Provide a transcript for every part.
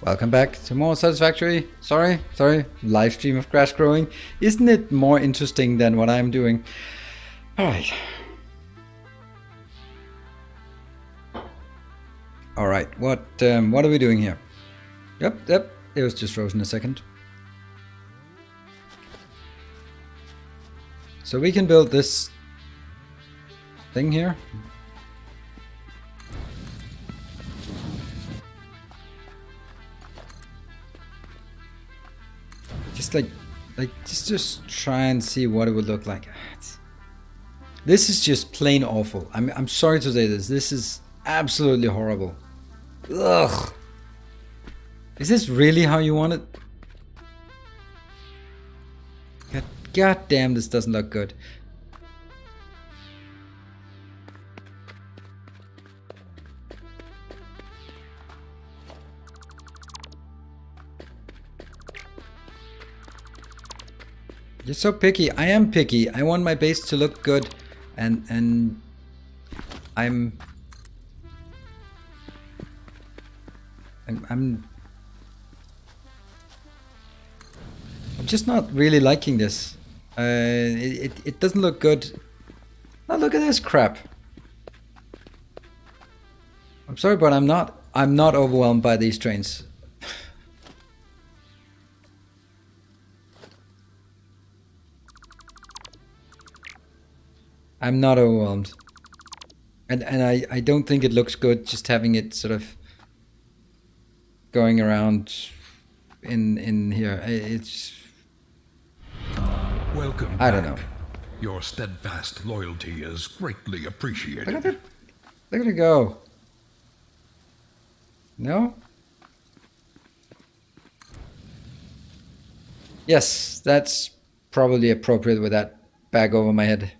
Welcome back to more Satisfactory. Sorry, live stream of grass growing. Isn't it more interesting than what I'm doing? Alright. Alright, what are we doing here? Yep, it was just frozen a second. So we can build this thing here. Just just try and see what it would look like. This is just plain awful. I'm sorry to say this. This is absolutely horrible. Ugh. Is this really how you want it? God damn, this doesn't look good. You're so picky. I am picky. I want my base to look good, and I'm just not really liking this. It doesn't look good. Now look at this crap. I'm sorry, but I'm not overwhelmed by these trains. I'm not overwhelmed. And I don't think it looks good just having it sort of going around in here. It's welcome. I don't know. Your steadfast loyalty is greatly appreciated. Look at it go. No? Yes, that's probably appropriate with that bag over my head.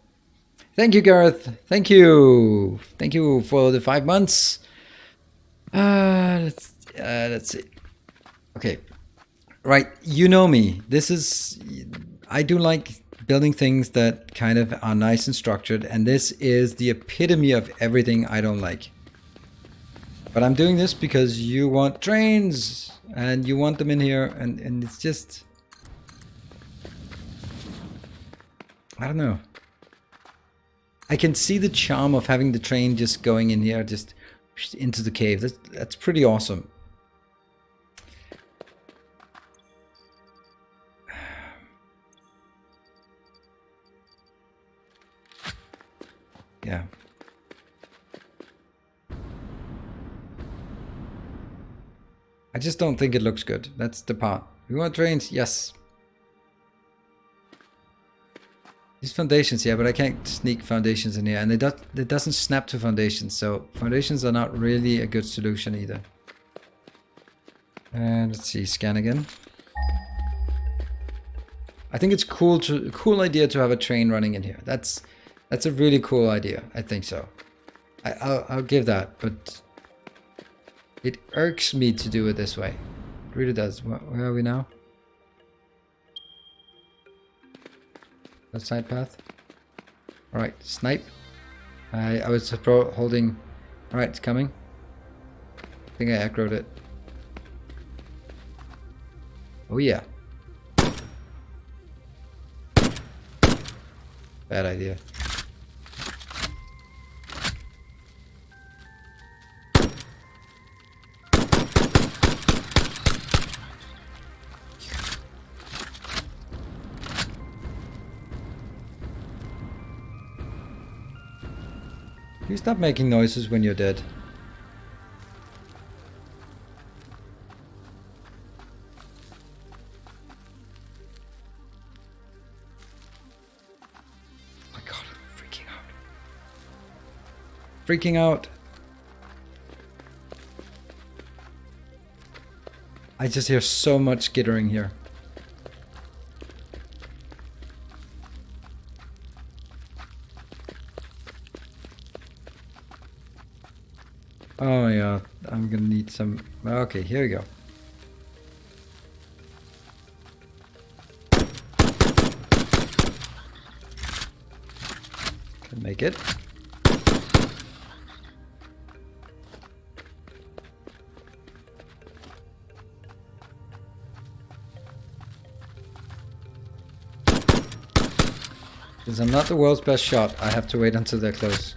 Thank you, Gareth. Thank you. Thank you for the 5 months. Let's see. Okay. Right. You know me. I do like building things that kind of are nice and structured. And this is the epitome of everything I don't like. But I'm doing this because you want trains. And you want them in here. And it's just... I don't know. I can see the charm of having the train just going in here, just into the cave. That's pretty awesome. Yeah. I just don't think it looks good. That's the part. We want trains? Yes. These foundations, yeah, but I can't sneak foundations in here, and it doesn't snap to foundations, so foundations are not really a good solution either. And let's see, scan again. I think it's cool idea to have a train running in here. That's a really cool idea. I think so. I'll give that, but it irks me to do it this way. It really does. Where are we now? That side path. Alright, snipe. I was holding... Alright, it's coming. I think I aggroed it. Oh yeah. Bad idea. You stop making noises when you're dead. Oh my god, I'm freaking out. Freaking out. I just hear so much skittering here. Oh yeah, I'm gonna need some... Okay, here we go. Can make it. Because I'm not the world's best shot, I have to wait until they're close.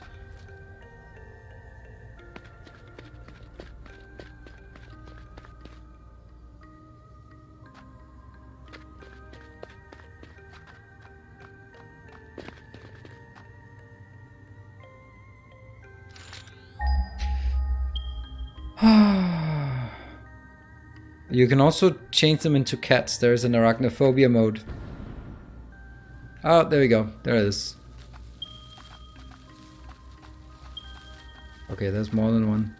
You can also change them into cats. There's an Arachnophobia mode. Oh, there we go. There it is. Okay, there's more than one.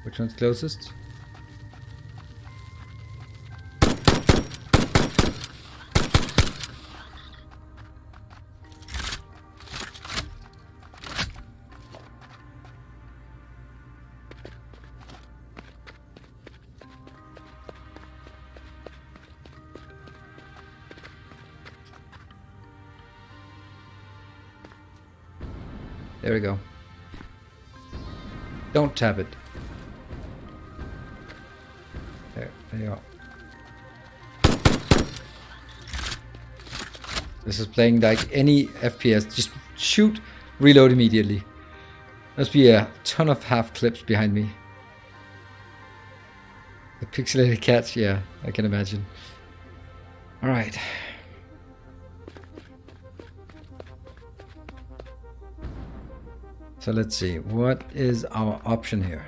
Which one's closest? There we go. Don't tap it. There you go. This is playing like any FPS. Just shoot, reload immediately. Must be a ton of half clips behind me. The pixelated cats, yeah, I can imagine. Alright. So let's see, what is our option here?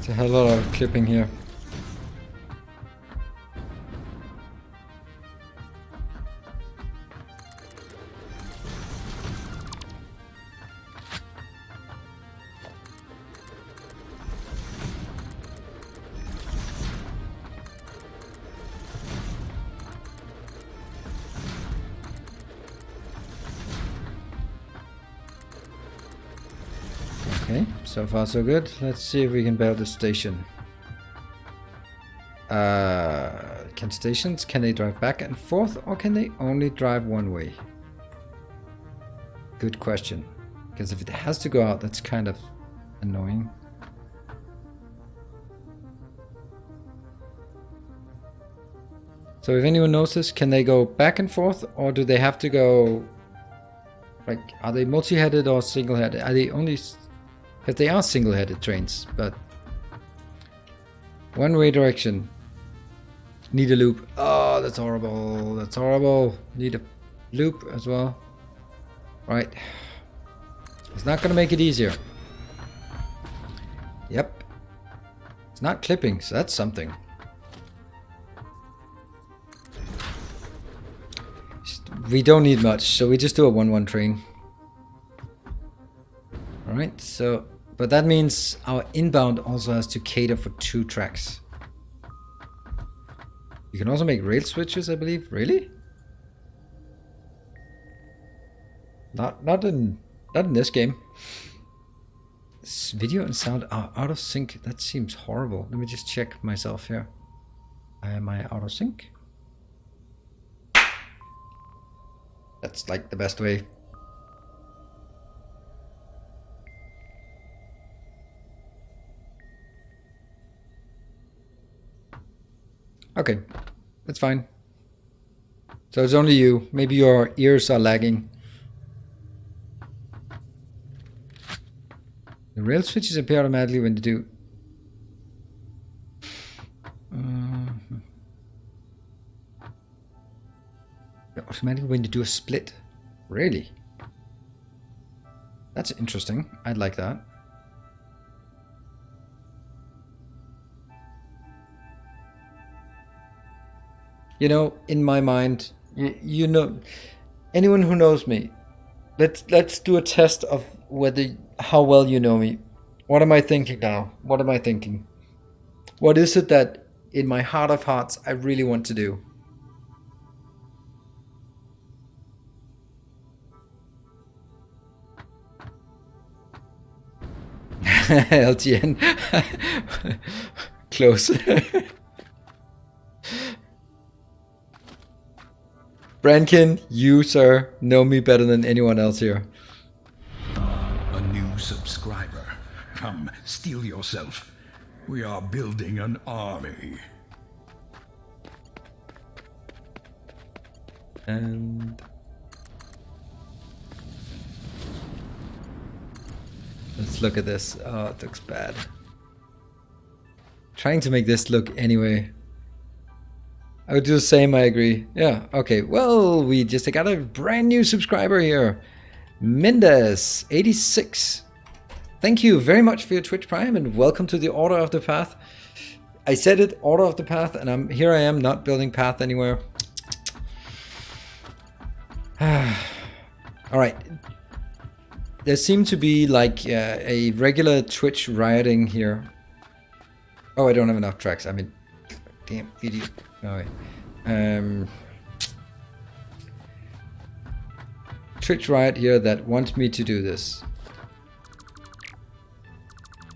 A hell of a lot of clipping here. Okay, so far so good. Let's see if we can build a station. Can stations, can they drive back and forth or can they only drive one way? Good question. Because if it has to go out, that's kind of annoying. So if anyone knows this, can they go back and forth or do they have to go, like, are they multi-headed or single-headed? Are they only... If they are single-headed trains, but one-way direction. Need a loop. Oh, that's horrible. That's horrible. Need a loop as well. Right. It's not gonna make it easier. Yep. It's not clipping, so that's something. We don't need much, so we just do a 1-1 train. Alright, so... But that means our inbound also has to cater for 2 tracks. You can also make rail switches, I believe. Really? Not in this game. This video and sound are out of sync. That seems horrible. Let me just check myself here. Am I out of sync? That's like the best way. Okay, that's fine. So it's only you. Maybe your ears are lagging. The rail switches appear automatically when you do... Automatically when you do a split. Really? That's interesting. I'd like that. You know, in my mind, you know, anyone who knows me, let's do a test of how well you know me. What am I thinking now? What am I thinking? What is it that in my heart of hearts I really want to do? LTN. Close. Brankin, you, sir, know me better than anyone else here. A new subscriber. Come, steel yourself. We are building an army. And let's look at this. Oh, it looks bad. Trying to make this look anyway. I would do the same, I agree. Yeah, okay. Well, we just got a brand new subscriber here. Mendes, 86. Thank you very much for your Twitch Prime and welcome to the Order of the Path. I said it, Order of the Path, and here I am not building path anywhere. Alright. There seemed to be like a regular Twitch rioting here. Oh, I don't have enough tracks. I mean, damn idiot. Alright. Twitch riot here that wants me to do this.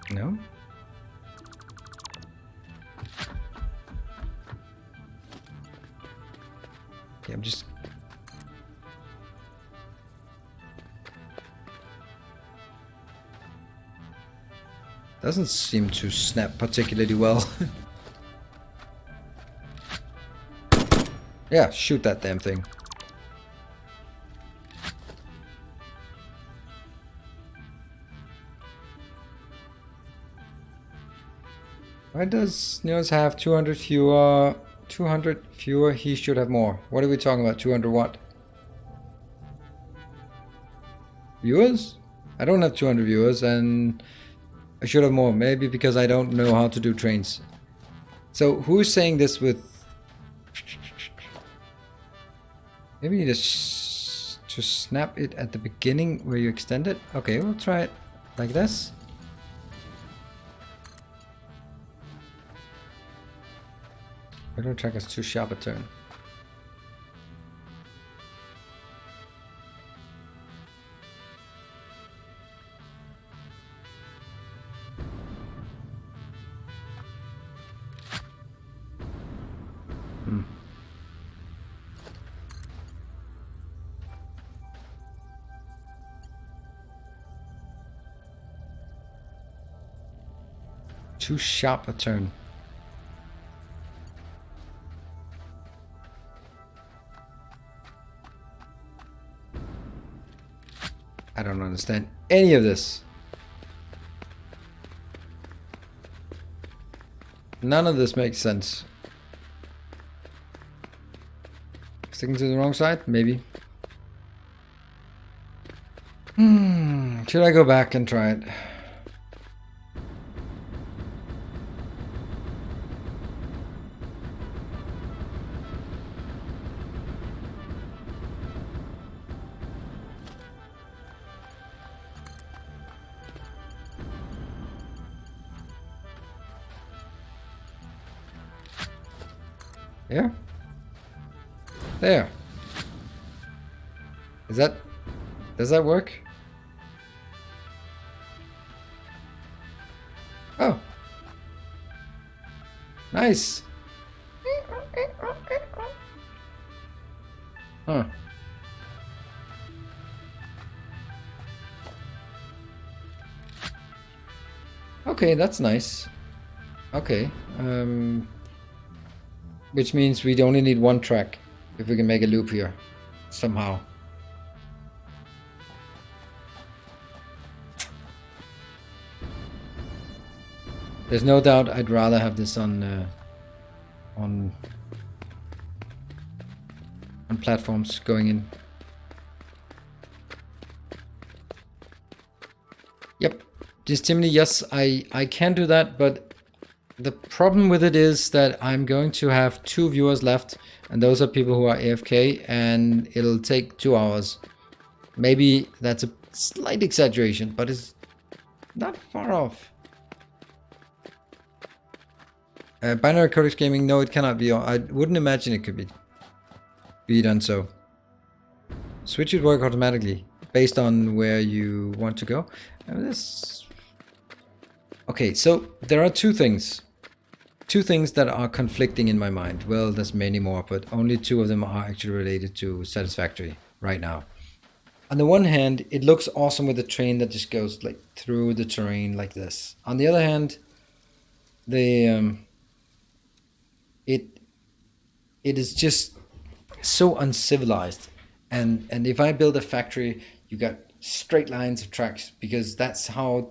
No? Okay, I'm just... Doesn't seem to snap particularly well. Yeah, shoot that damn thing. Why does Nilaus have 200 fewer? 200 fewer, he should have more. What are we talking about? 200 what? Viewers? I don't have 200 viewers and I should have more. Maybe because I don't know how to do trains. So who's saying this with... Maybe you just to snap it at the beginning where you extend it. Okay, we'll try it like this. Regular track is too sharp a turn. Too sharp a turn. I don't understand any of this. None of this makes sense. Sticking to the wrong side? Maybe. Should I go back and try it? There? There. Is that... Does that work? Oh. Nice. Huh. Okay, that's nice. Okay. Which means we'd only need one track if we can make a loop here somehow. There's no doubt I'd rather have this on platforms going in. Yep, Distimony, yes, I can do that, but the problem with it is that I'm going to have 2 viewers left, and those are people who are AFK, and it'll take 2 hours. Maybe that's a slight exaggeration, but it's not far off. Binary Codex Gaming, no, it cannot be. I wouldn't imagine it could be done so. Switch would work automatically based on where you want to go. And this Okay, so there are two things. Two things that are conflicting in my mind. Well, there's many more, but only two of them are actually related to Satisfactory right now. On the one hand, it looks awesome with a train that just goes like through the terrain like this. On the other hand, the it is just so uncivilized. And if I build a factory, you got straight lines of tracks because that's how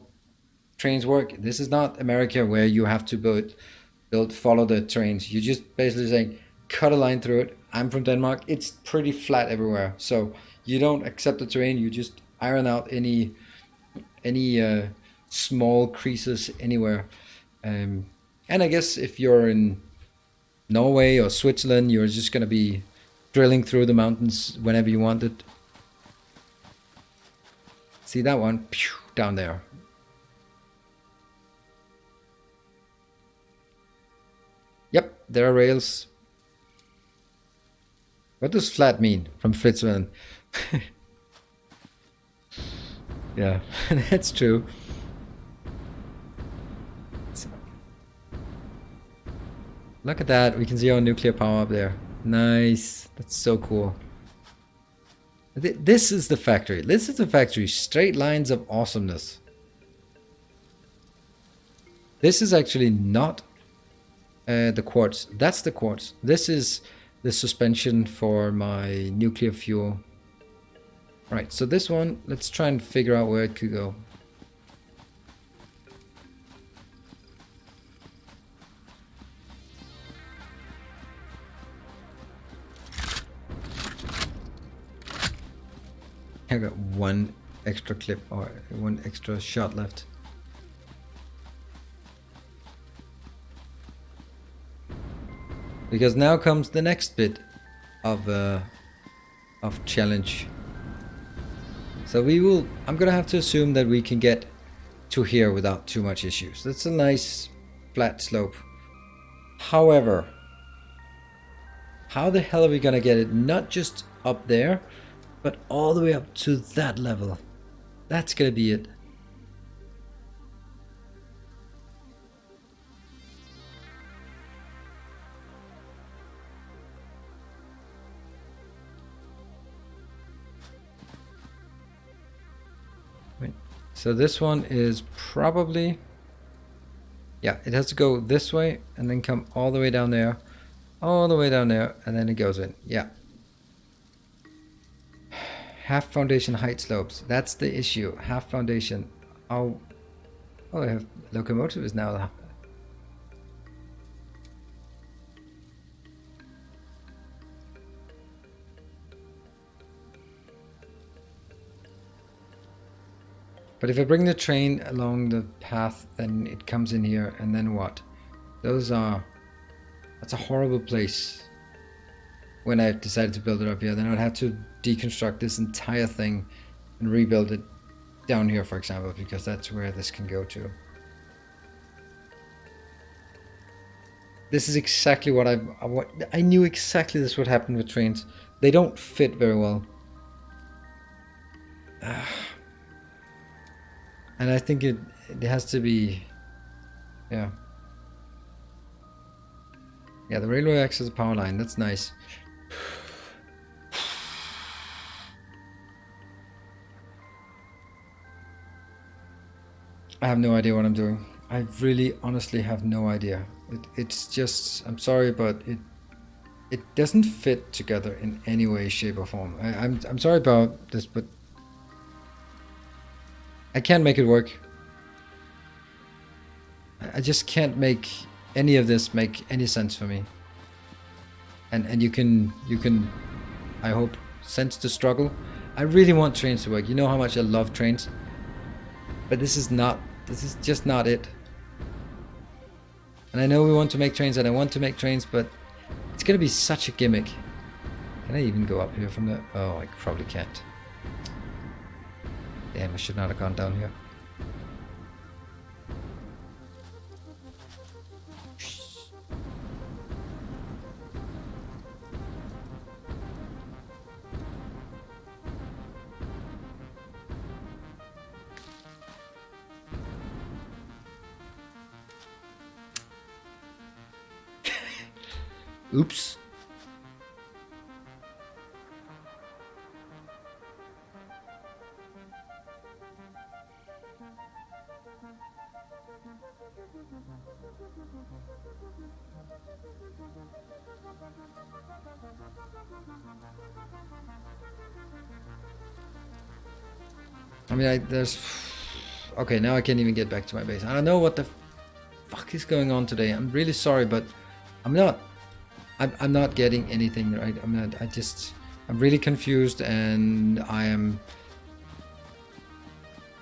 trains work. This is not America where you have to follow the trains. You just basically say cut a line through it. I'm from Denmark. It's pretty flat everywhere, so you don't accept the terrain. You just iron out any small creases anywhere. And I guess if you're in Norway or Switzerland, you're just gonna be drilling through the mountains whenever you want it. See that one? Pew, down there. Yep, there are rails. What does flat mean from Switzerland? Yeah, that's true. Look at that, we can see our nuclear power up there. Nice, that's so cool. This is the factory. This is the factory. Straight lines of awesomeness. This is actually not the quartz. That's the quartz. This is the suspension for my nuclear fuel. Right, so this one, let's try and figure out where it could go. I got one extra clip or one extra shot left. Because now comes the next bit of challenge. So I'm gonna have to assume that we can get to here without too much issues. That's a nice flat slope. However, how the hell are we gonna get it not just up there, but all the way up to that level? That's gonna be it. Wait. So this one is probably, yeah, it has to go this way and then come all the way down there, and then it goes in. Yeah. Half foundation height slopes. That's the issue. Half foundation. Oh, I have locomotive is now. But if I bring the train along the path, then it comes in here, and then what? That's a horrible place. When I decided to build it up here, then I'd have to deconstruct this entire thing and rebuild it down here, for example, because that's where this can go to. This is exactly what I knew exactly this would happen with trains. They don't fit very well. And I think it has to be, yeah. Yeah, the railway acts as a power line. That's nice. I have no idea what I'm doing. I really honestly have no idea. It's just, I'm sorry, but it doesn't fit together in any way, shape or form. I'm sorry about this, but I can't make it work. I just can't make any of this make any sense for me. And you can I hope sense the struggle. I really want trains to work. You know how much I love trains. But this is just not it. And I know we want to make trains and I want to make trains, but it's gonna be such a gimmick. Can I even go up here from there? Oh, I probably can't. Damn, I should not have gone down here. Oops. I mean, there's... Okay, now I can't even get back to my base. I don't know what the fuck is going on today. I'm really sorry, but I'm not getting anything right. I'm really confused, and I'm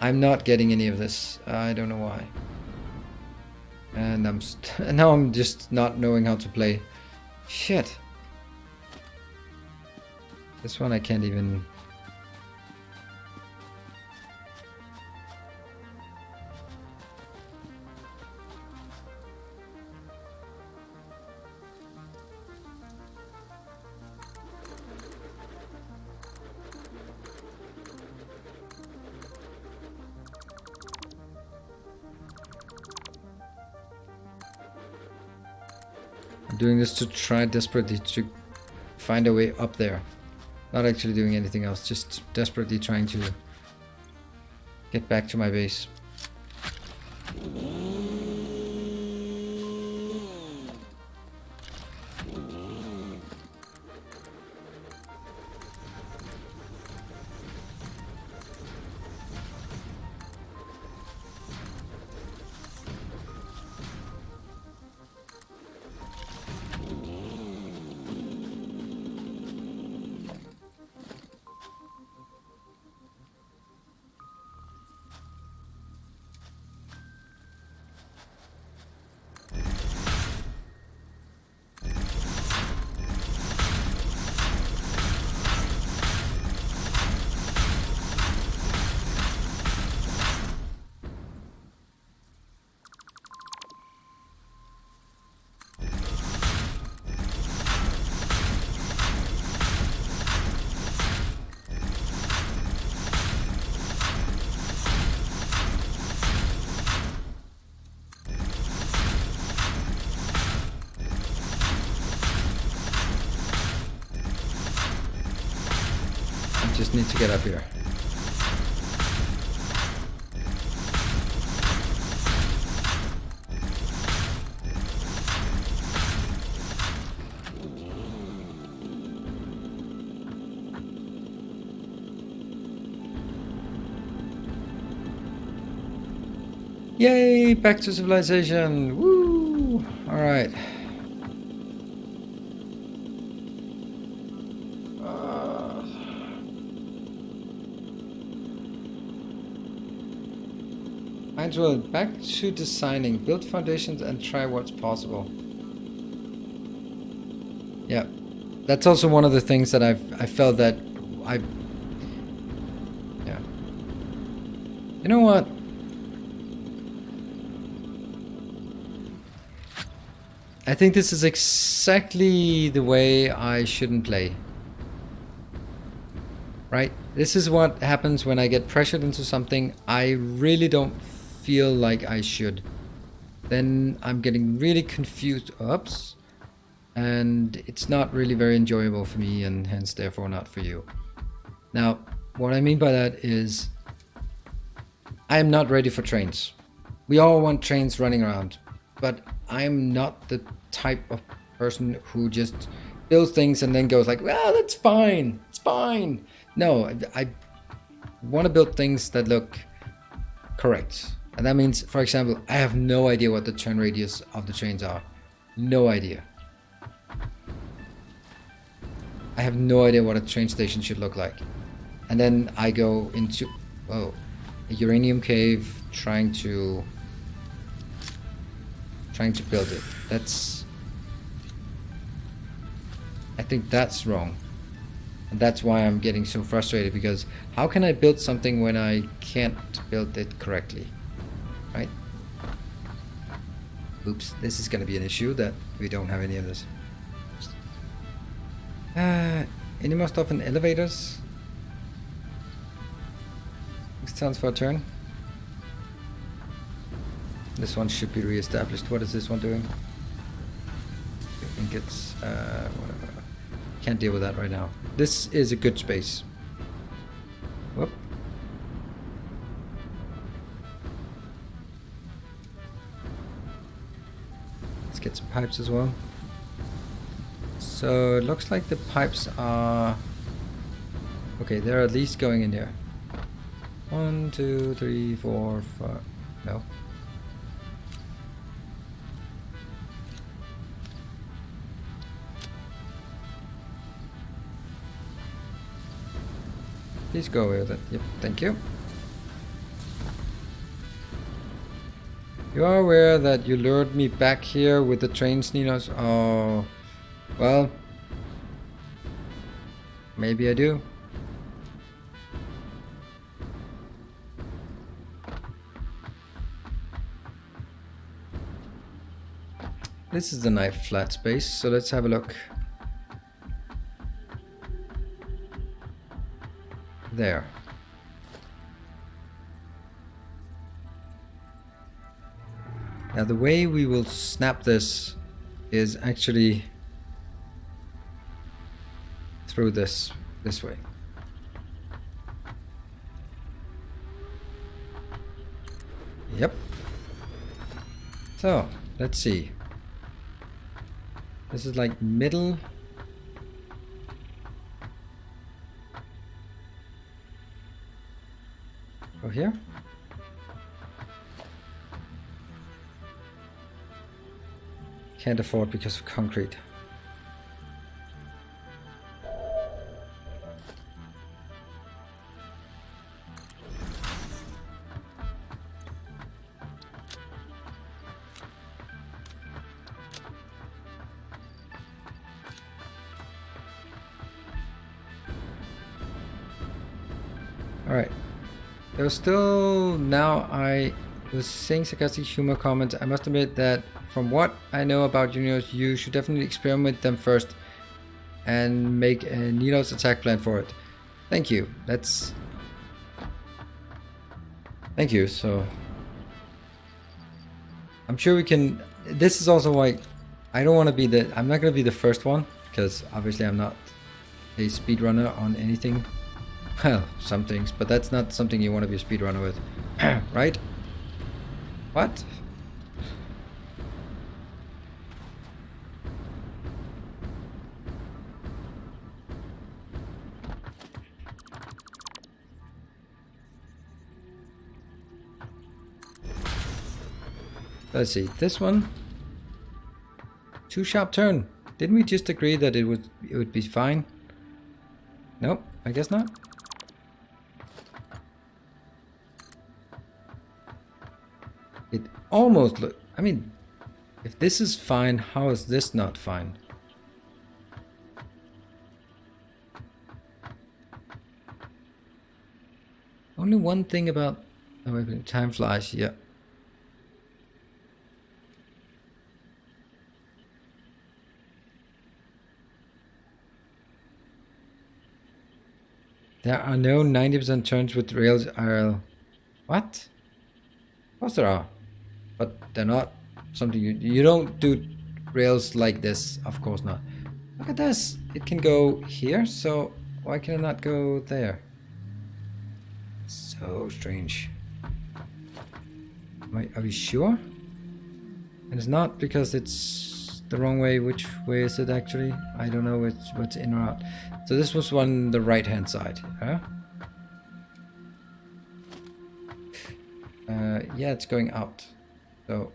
not getting any of this. I don't know why. And now I'm just not knowing how to play. Shit. This one I can't even... Doing this to try desperately to find a way up there. Not actually doing anything else, just desperately trying to get back to my base. Just need to get up here. Yay, back to civilization. Woo! All right. Well, back to designing, build foundations and try what's possible. Yeah, that's also one of the things that I felt that yeah. You know what? I think this is exactly the way I shouldn't play. Right? This is what happens when I get pressured into something I really don't feel like I should. Then I'm getting really confused. Oops. And it's not really very enjoyable for me, and hence therefore not for you. Now, what I mean by that is I am not ready for trains. We all want trains running around, but I'm not the type of person who just builds things and then goes like, well, that's fine. It's fine. No, I want to build things that look correct. And that means, for example, I have no idea what the turn radius of the trains are. No idea. I have no idea what a train station should look like. And then I go into, a uranium cave trying to build it. I think that's wrong. And that's why I'm getting so frustrated, because how can I build something when I can't build it correctly? Right? Oops, this is going to be an issue that we don't have any of this. Any more stuff in elevators? This turns for a turn. This one should be re-established. What is this one doing? think it's whatever. Can't deal with that right now. This is a good space. Whoop. Let's get some pipes as well. So it looks like the pipes are okay. They're at least going in here. 1, 2, 3, 4, 5. No. Please go away with it. Yep, thank you. You are aware that you lured me back here with the trains, Nilaus? Oh, well, maybe I do. This is the nice flat space, so let's have a look. There. Now the way we will snap this is actually through this way. Yep. So let's see. This is like middle. Go here. Can't afford because of concrete. Alright. There's still, now I was saying sarcastic humor comments. I must admit that from what I know about juniors, you should definitely experiment them first and make a Nilaus attack plan for it. Thank you. Thank you. So I'm sure we can. This is also why I don't want to be I'm not going to be the first one, because obviously I'm not a speedrunner on anything. Well, some things, but that's not something you want to be a speedrunner with, right? What? Let's see, this one. 2 sharp turn. Didn't we just agree that it would be fine? Nope, I guess not. It almost look. I mean, if this is fine, how is this not fine? Only one thing about. Oh, wait, time flies. Yeah. There are no 90% turns with rails IRL. What? Of course there are. But they're not something you don't do rails like this, of course not. Look at this. It can go here, so why can it not go there? So strange. Are we sure? And it's not because it's the wrong way. Which way is it actually? I don't know what's in or out. So this was on the right hand side, huh? Yeah, it's going out. So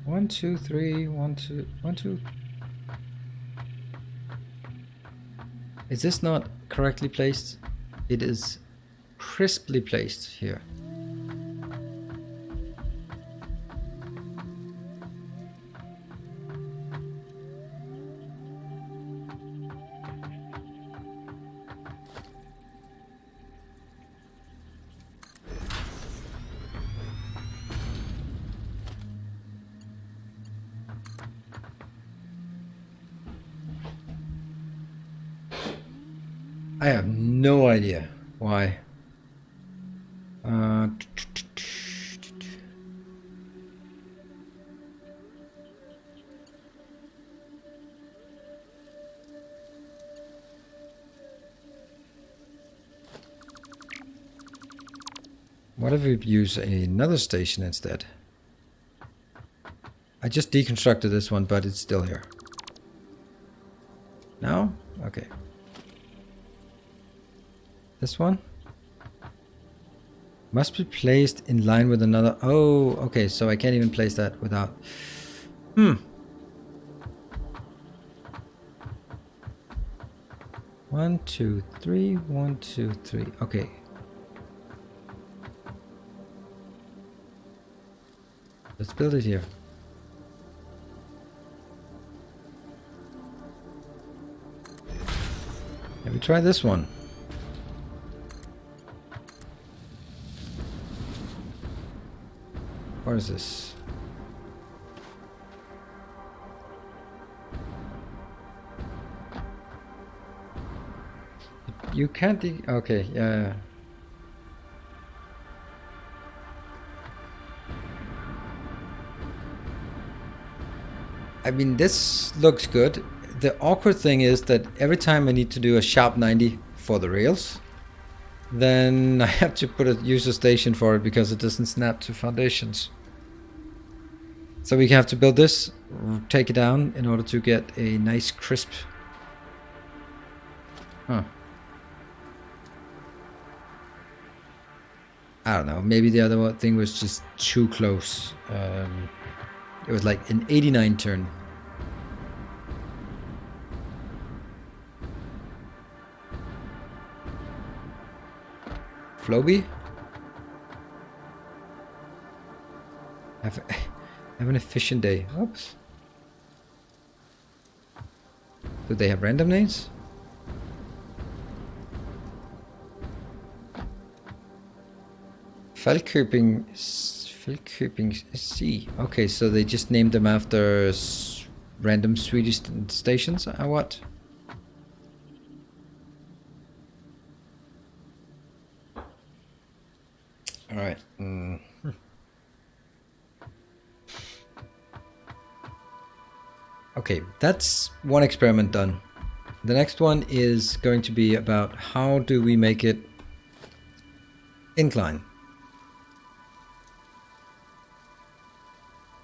one, two, three, 1, 2, 1, 2. Is this not correctly placed? It is crisply placed here. I have no idea why Uh, what if we use another station instead? I just deconstructed this one, but it's still here. No? Okay. This one? Must be placed in line with another. Oh, okay, so I can't even place that without. 1, 2, 3, 1, 2, 3. Okay. Let's build it here. Have we tried this one? What is this? You can't. Okay, yeah. I mean, this looks good. The awkward thing is that every time I need to do a sharp 90 for the rails, then I have to put a user station for it because it doesn't snap to foundations. So we have to build this, take it down in order to get a nice crisp. Huh. I don't know, maybe the other thing was just too close. It was like an 89 turn. Floby? Have an efficient day. Oops. Do they have random names? Falkøping C. Okay, so they just named them after random Swedish stations, or what? Alright. Okay, that's one experiment done. The next one is going to be about how do we make it incline.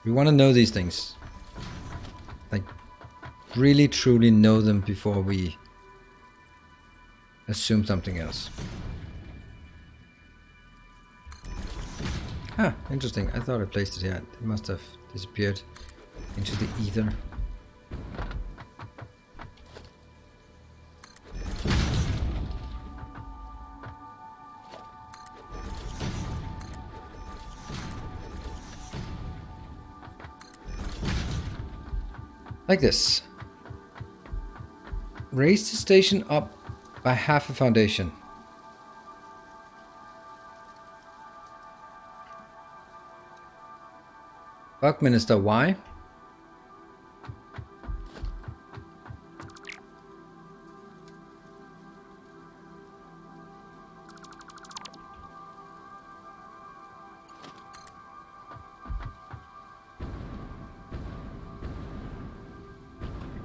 We want to know these things. Like, really truly know them before we assume something else. Ah, interesting. I thought I placed it here. It must have disappeared into the ether. Like this. Raise the station up by half a foundation. Buckminster, why?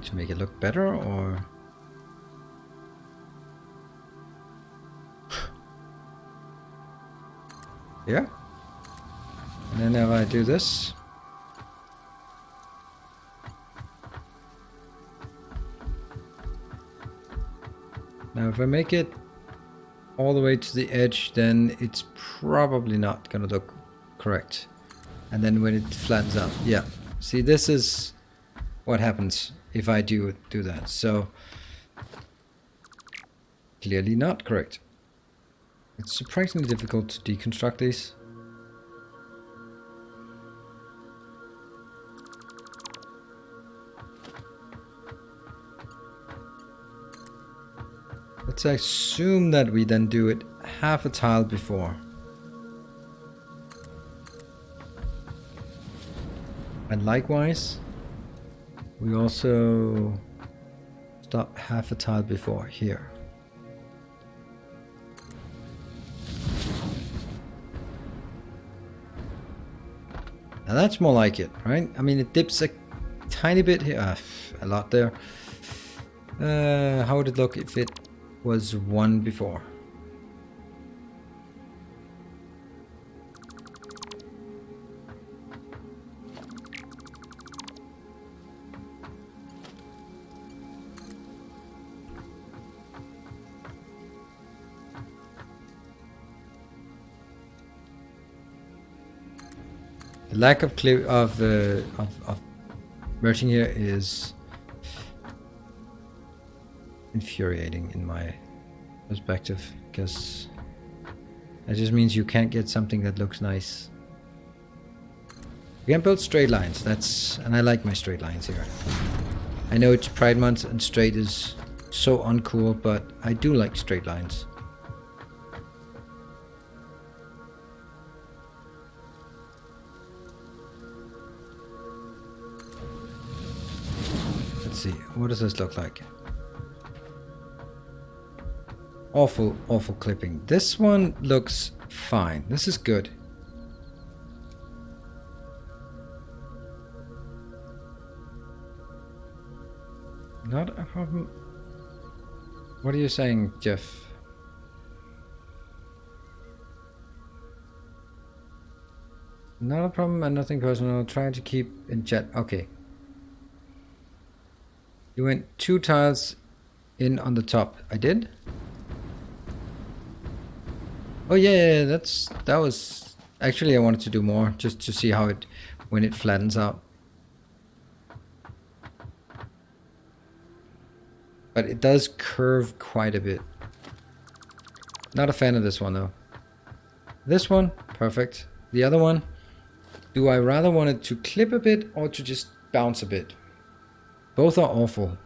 To make it look better, or yeah. And then if I do this, now if I make it all the way to the edge, then it's probably not gonna look correct. And then when it flattens out, yeah. See, this is what happens if I do that. So clearly not correct. It's surprisingly difficult to deconstruct these. Let's assume that we then do it half a tile before. And likewise, we also stop half a tile before here. Now that's more like it, right? I mean, it dips a tiny bit here, a lot there. How would it look if it was 1 before? The lack of merging here is infuriating in my perspective, because that just means you can't get something that looks nice. We can build straight lines, and I like my straight lines here. I know it's Pride Month and straight is so uncool, but I do like straight lines. Let's see, what does this look like? Awful clipping. This one looks fine. This is good. Not a problem. What are you saying, Jeff? Not a problem and nothing personal. Trying to keep in chat. Okay. You went 2 tiles in on the top. I did? Oh yeah, that was actually I wanted to do more just to see how it when it flattens out. But it does curve quite a bit. Not a fan of this one though. This one, perfect. The other one, do I rather want it to clip a bit or to just bounce a bit? Both are awful.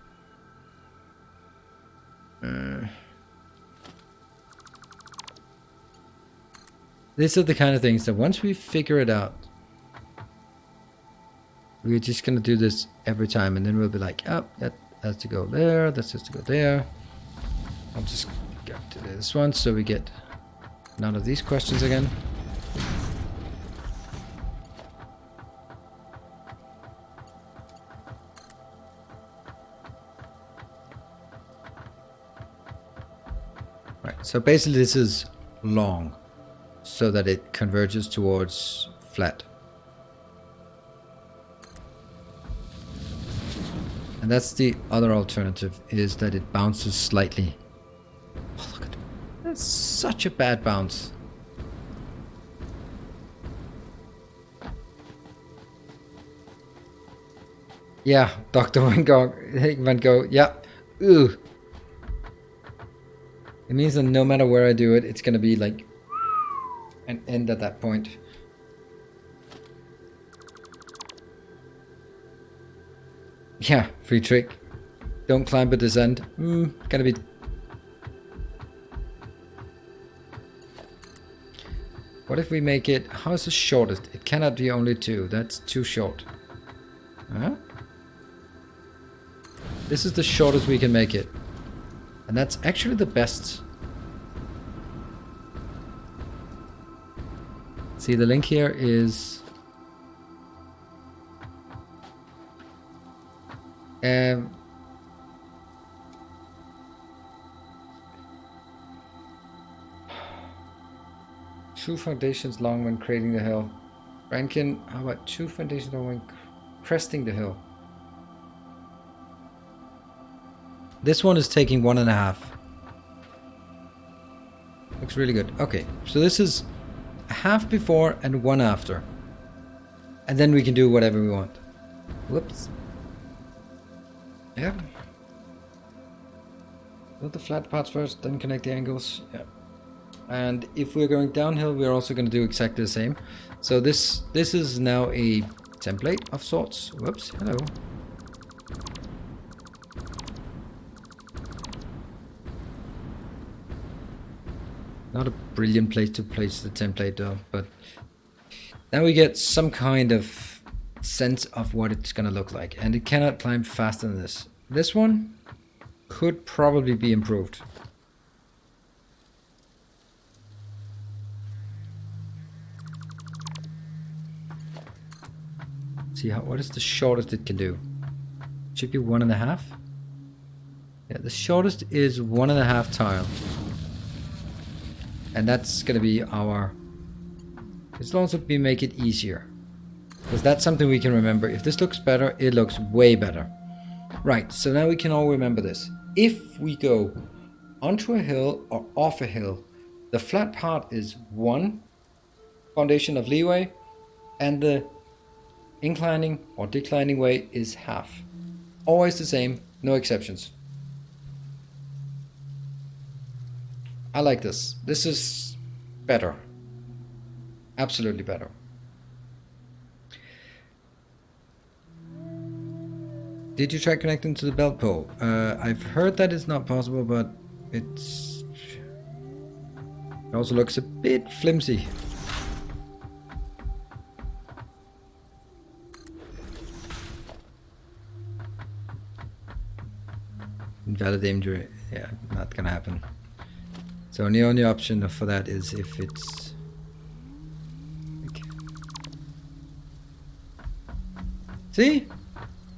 These are the kind of things that once we figure it out, we're just gonna do this every time, and then we'll be like, oh, that has to go there, that has to go there. I'll just go to this one so we get none of these questions again. Right, so basically this is long, so that it converges towards flat. And that's the other alternative, is that it bounces slightly. Oh, look at that. That's such a bad bounce. Yeah, Dr. Van Gogh, yeah. Ooh. It means that no matter where I do it, it's gonna be like an end at that point. Yeah, free trick. Don't climb but descend. Gonna be... What if we make it... How is the shortest? It cannot be only 2. That's too short. Huh? This is the shortest we can make it. And that's actually the best. See, the link here is... 2 foundations long when creating the hill. Rankin, how about 2 foundations long when cresting the hill? This one is taking 1.5. Looks really good. Okay, so this is a half before and 1 after. And then we can do whatever we want. Whoops. Yeah. Build the flat parts first, then connect the angles. Yeah. And if we're going downhill, we're also going to do exactly the same. So this is now a template of sorts. Whoops, hello. Not a brilliant place to place the template though, but now we get some kind of sense of what it's going to look like. And it cannot climb faster than this. This one could probably be improved. See what is the shortest it can do? Should be 1.5. Yeah, the shortest is 1.5 tile. And that's gonna be our... This will also make it easier. Because that's something we can remember. If this looks better, it looks way better. Right, so now we can all remember this. If we go onto a hill or off a hill, the flat part is 1 foundation of leeway, and the inclining or declining way is half. Always the same, no exceptions. I like this. This is better. Absolutely better. Did you try connecting to the belt pole? I've heard that it's not possible, but it also looks a bit flimsy. Invalid injury. Yeah, not gonna happen. So the only option for that is if it's... Okay. See?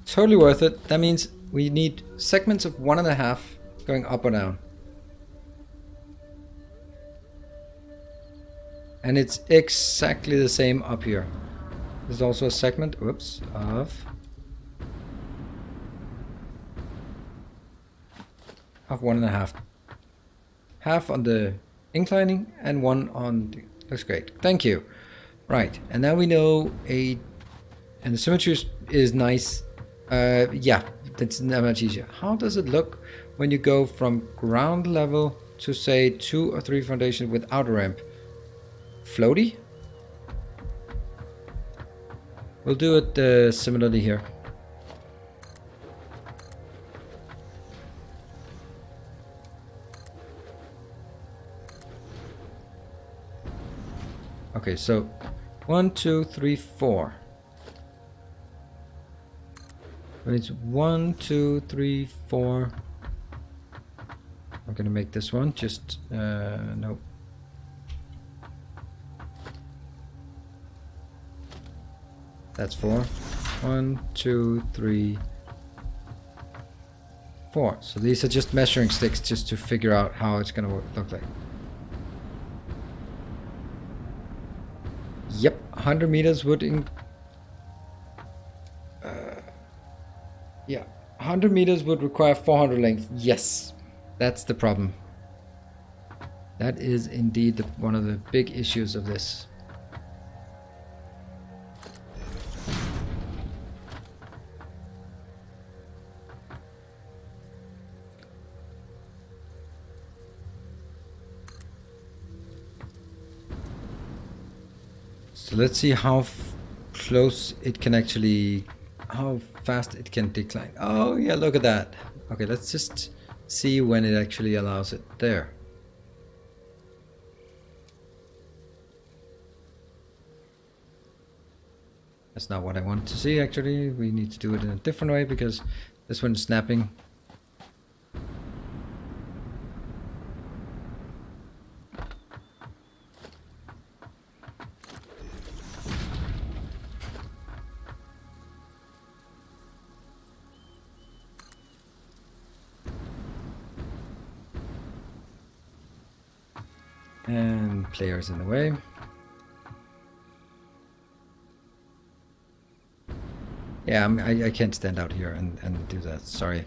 Totally worth it. That means we need segments of 1.5 going up or down. And it's exactly the same up here. There's also a segment, oops, of 1.5. Half on the inclining and 1 on the... Looks great. Thank you. Right, and now we know and the symmetry is nice. Yeah, that's not much easier. How does it look when you go from ground level to say 2 or 3 foundation without a ramp? Floaty? We'll do it similarly here. Okay, so 1, 2, 3, 4. But it's 1, 2, 3, 4. I'm gonna make this one just no. That's 4. 1, 2, 3, 4. So these are just measuring sticks just to figure out how it's gonna look like. Yep, 100 meters would yeah, 100 meters would require 400 length. Yes, that's the problem. That is indeed one of the big issues of this. So let's see how close it can actually, how fast it can decline. Oh yeah, look at that. Okay, let's just see when it actually allows it. There. That's not what I want to see actually. We need to do it in a different way because this one's snapping. And players in the way. Yeah, I can't stand out here and do that. Sorry.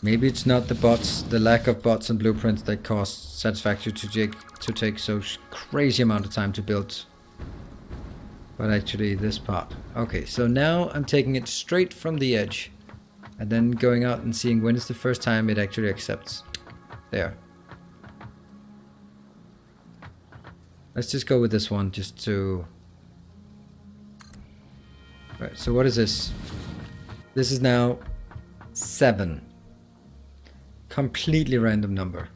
Maybe it's not the bots, the lack of bots and blueprints that caused Satisfactory to take so crazy amount of time to build. But actually this part. Okay, so now I'm taking it straight from the edge. And then going out and seeing when is the first time it actually accepts. There. Let's just go with this one just to... Right, so what is this? This is now 7. Completely random number.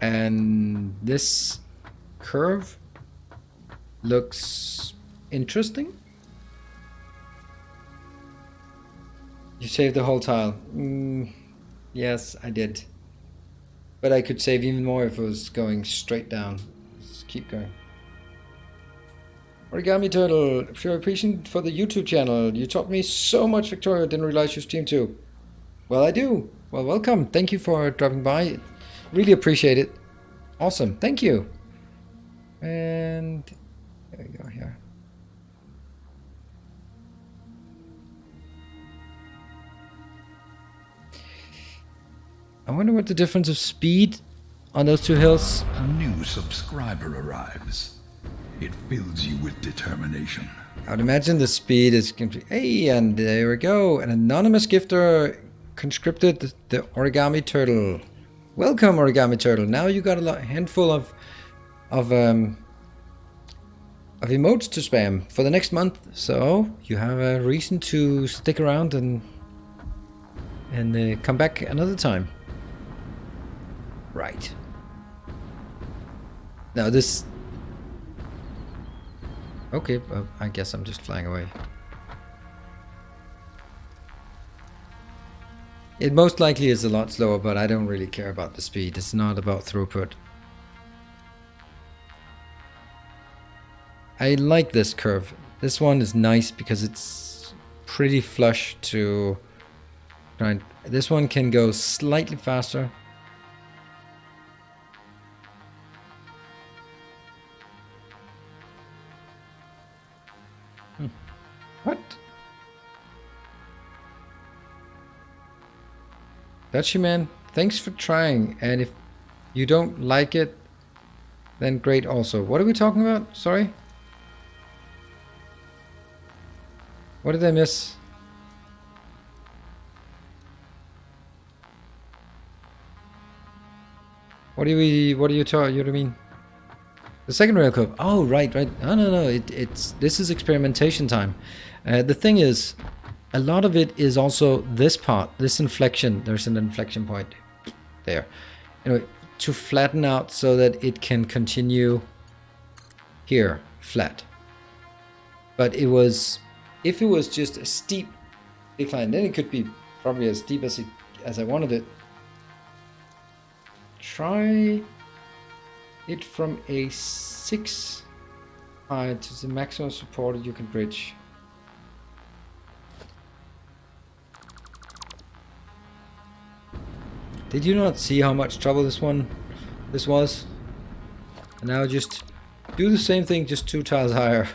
And this curve looks interesting. You saved the whole tile. Yes, I did. But I could save even more if it was going straight down. Let's keep going. Origami Turtle, pure appreciation for the YouTube channel. You taught me so much, Victoria. Didn't realize you stream too. Well, I do. Well, welcome. Thank you for dropping by. Really appreciate it. Awesome. Thank you. And there we go here. I wonder what the difference of speed on those two hills. A new subscriber arrives. It fills you with determination. I would imagine the speed is going to be... Hey, and there we go. An anonymous gifter conscripted the Origami Turtle. Welcome, Origami Turtle. Now you got a handful of emotes to spam for the next month. So you have a reason to stick around and come back another time. Right. Now this... Okay, I guess I'm just flying away. It most likely is a lot slower, but I don't really care about the speed. It's not about throughput. I like this curve. This one is nice because it's pretty flush to... This one can go slightly faster. What? Dutchy man, thanks for trying. And if you don't like it, then great also. What are we talking about? Sorry? What did I miss? What do you talking? You mean? The second rail curve. Oh, right. No. This is experimentation time. The thing is, a lot of it is also this part, this inflection. There's an inflection point there. Anyway, to flatten out so that it can continue here, flat. But it was, if it was just a steep decline, then it could be probably as steep as I wanted it. Try it from a 6 height to the maximum support you can bridge. Did you not see how much trouble this was? And now just do the same thing, just 2 tiles higher.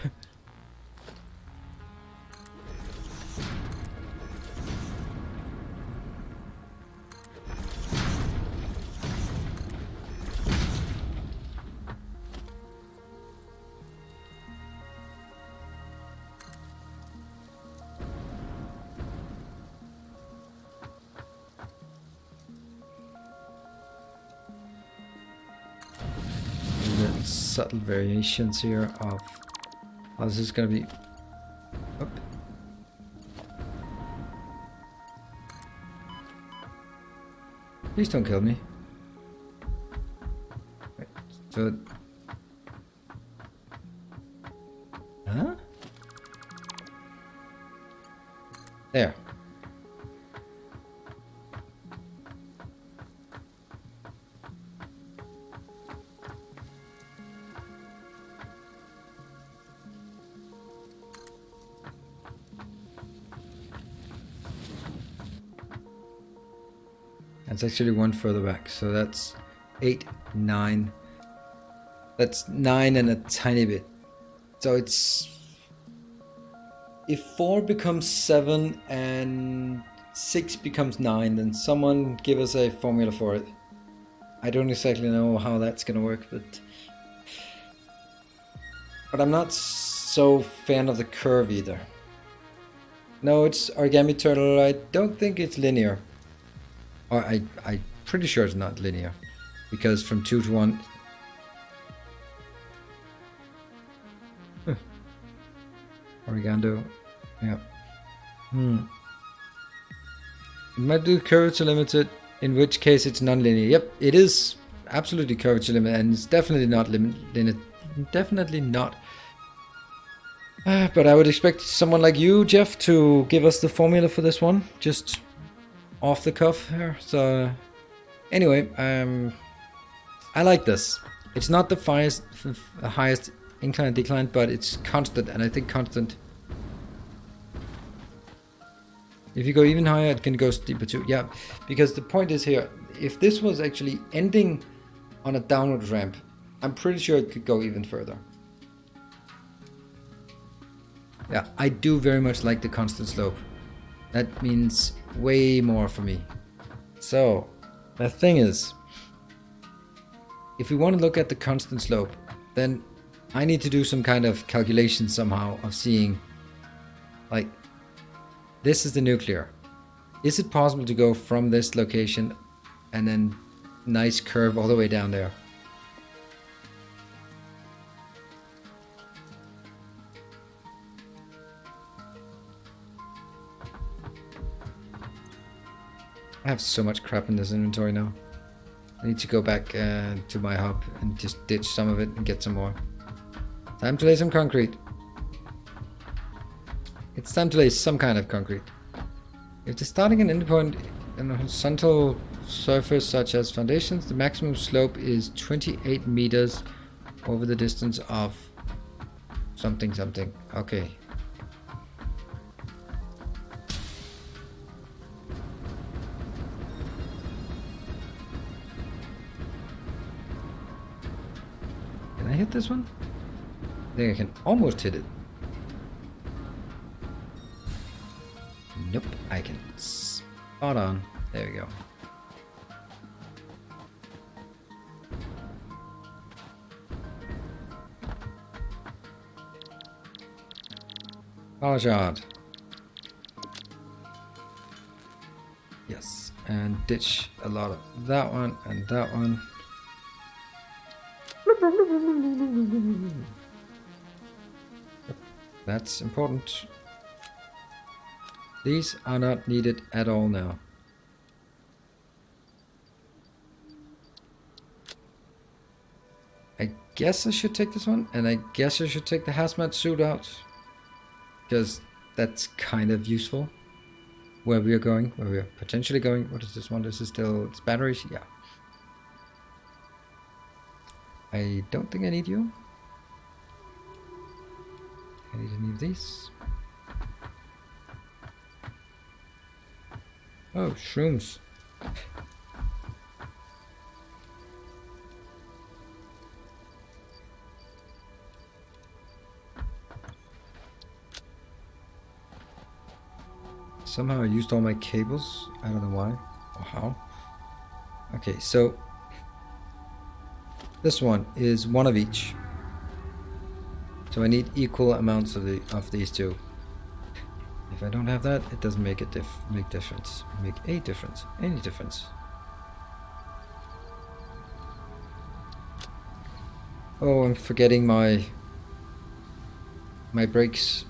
Subtle variations here of how this is going to be. Oop. Please don't kill me. Right. So, huh? There. It's actually one further back, so that's 8, 9. That's 9 and a tiny bit. So it's... If 4 becomes 7 and 6 becomes 9, then someone give us a formula for it. I don't exactly know how that's gonna work, but I'm not so fan of the curve either. No, it's Origami Turtle. I don't think it's linear. Or I'm pretty sure it's not linear, because from 2 to 1. Origando, yeah. It might do curves are limited, in which case it's non-linear. Yep, it is absolutely curvature limit, and it's definitely not definitely not. But I would expect someone like you, Jeff, to give us the formula for this one, just off the cuff here. So anyway, I like this. It's not the highest incline and decline, but it's constant, and I think constant. If you go even higher, it can go steeper too. Yeah, because the point is here, if this was actually ending on a downward ramp, I'm pretty sure it could go even further. Yeah, I do very much like the constant slope. That means way more for me. So, the thing is, if we want to look at the constant slope, then I need to do some kind of calculation somehow of seeing, like, this is the nuclear. Is it possible to go from this location and then nice curve all the way down there? I have so much crap in this inventory now. I need to go back to my hub and just ditch some of it and get some more. Time to lay some concrete. It's time to lay some kind of concrete. If the starting and ending point in a horizontal surface such as foundations, the maximum slope is 28 meters over the distance of something something. Okay. Can I hit this one? I think I can almost hit it. Nope, I can. Spot on. There we go. Power shot. Yes, and ditch a lot of that one and that one. That's important. These are not needed at all now. I guess I should take this one, and I guess I should take the hazmat suit out, because that's kind of useful. Where we are going, where we are potentially going. What is this one? This is still, it's batteries? Yeah. I don't think I need you. I need any of these. Oh, shrooms. Somehow I used all my cables. I don't know why or how. Okay, so this one is one of each. So I need equal amounts of these two. If I don't have that, it doesn't make a difference. Make a difference. Any difference. Oh, I'm forgetting my brakes.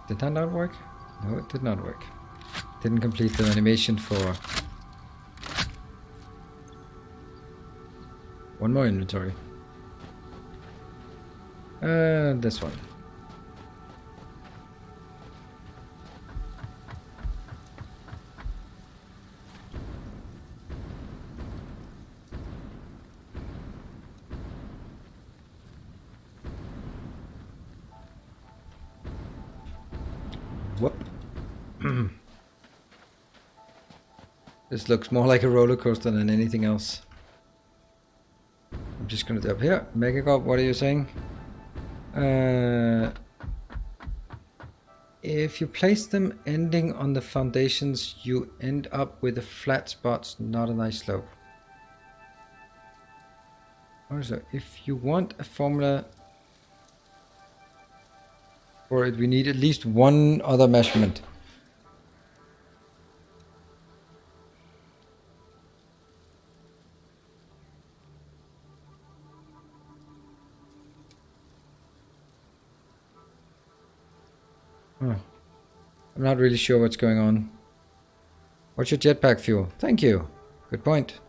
Did that not work? No, it did not work. Didn't complete the animation for one more inventory. This one. Whoop. This looks more like a roller coaster than anything else. I'm just gonna do up here. Megacop, what are you saying? If you place them ending on the foundations, you end up with a flat spots, not a nice slope. Also, if you want a formula for it, we need at least one other measurement. I'm not really sure what's going on. What's your jetpack fuel? Thank you. Good point.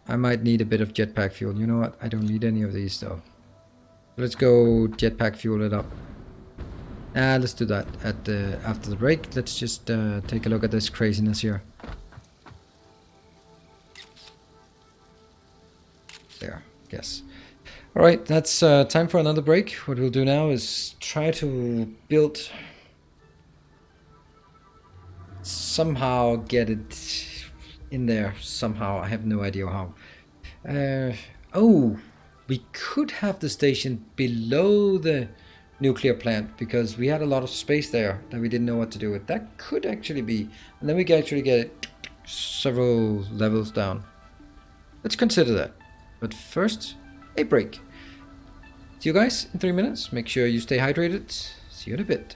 I might need a bit of jetpack fuel. You know what? I don't need any of these though. Let's go jetpack fuel it up. Let's do that at after the break. Let's just take a look at this craziness here. There, yes. All right, that's time for another break. What we'll do now is try to build, somehow get it in there somehow. I have no idea how. Oh, we could have the station below the nuclear plant because we had a lot of space there that we didn't know what to do with. That could actually be, and then we can actually get it several levels down. Let's consider that. But first, a break. See you guys in 3 minutes. Make sure you stay hydrated. See you in a bit.